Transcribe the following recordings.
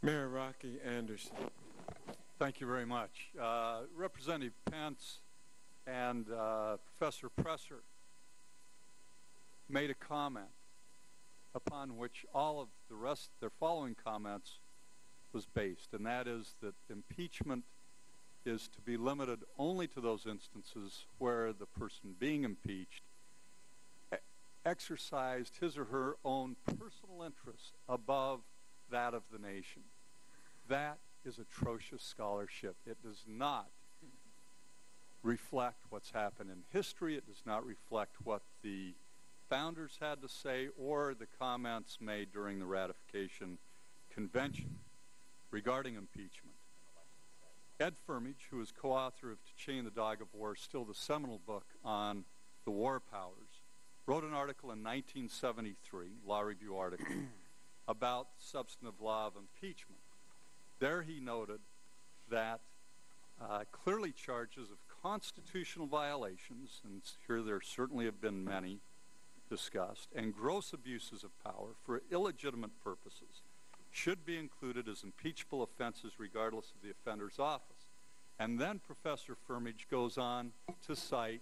Mayor Rocky Anderson. Thank you very much. Representative Pence and Professor Presser made a comment upon which all of the rest of their following comments was based, and that is that impeachment is to be limited only to those instances where the person being impeached exercised his or her own personal interests above that of the nation. That is atrocious scholarship. It does not reflect what's happened in history. It does not reflect what the founders had to say or the comments made during the ratification convention regarding impeachment. Ed Firmage, who is co-author of To Chain the Dog of War, still the seminal book on the war powers, wrote an article in 1973, Law Review article, about the substantive law of impeachment. There he noted that clearly charges of constitutional violations, and here there certainly have been many discussed, and gross abuses of power for illegitimate purposes should be included as impeachable offenses regardless of the offender's office. And then Professor Firmage goes on to cite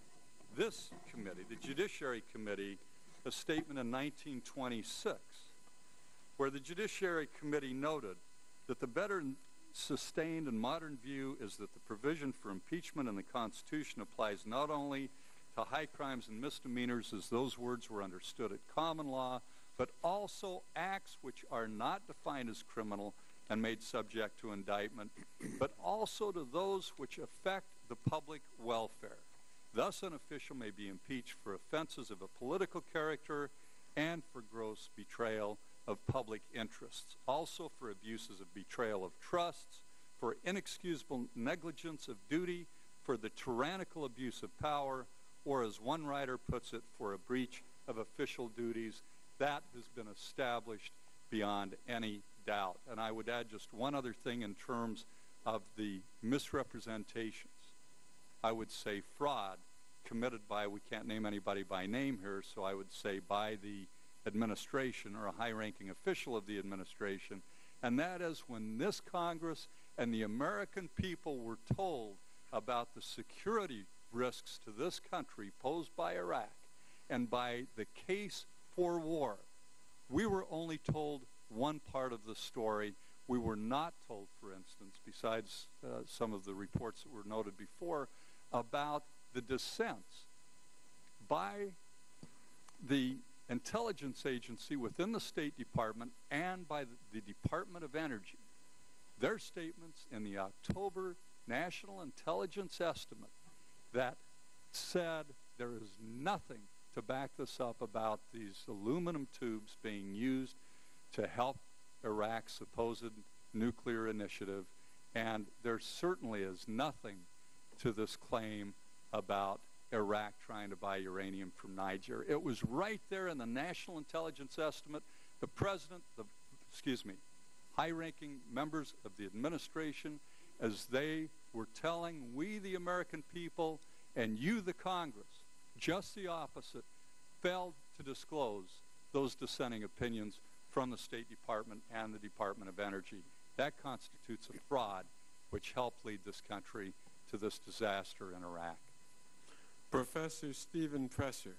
this committee, the Judiciary Committee, a statement in 1926, where the Judiciary Committee noted that the better sustained and modern view is that the provision for impeachment in the Constitution applies not only to high crimes and misdemeanors as those words were understood at common law, but also acts which are not defined as criminal and made subject to indictment, but also to those which affect the public welfare. Thus, an official may be impeached for offenses of a political character and for gross betrayal of public interests, also for abuses of betrayal of trusts, for inexcusable negligence of duty, for the tyrannical abuse of power, or as one writer puts it, for a breach of official duties. That has been established beyond any doubt. And I would add just one other thing in terms of the misrepresentations. I would say fraud committed by, we can't name anybody by name here, so I would say by the administration or a high-ranking official of the administration, and that is when this Congress and the American people were told about the security risks to this country posed by Iraq and by the case for war. We were only told one part of the story. We were not told, for instance, besides some of the reports that were noted before, about the dissents by the intelligence agency within the State Department and by the Department of Energy. Their statements in the October National Intelligence Estimate that said there is nothing to back this up about these aluminum tubes being used to help Iraq's supposed nuclear initiative, and there certainly is nothing to this claim about Iraq trying to buy uranium from Niger. It was right there in the National Intelligence Estimate. The president, high-ranking members of the administration, as they were telling we, the American people, and you, the Congress, just the opposite, failed to disclose those dissenting opinions from the State Department and the Department of Energy. That constitutes a fraud which helped lead this country to this disaster in Iraq. Professor Stephen Presser.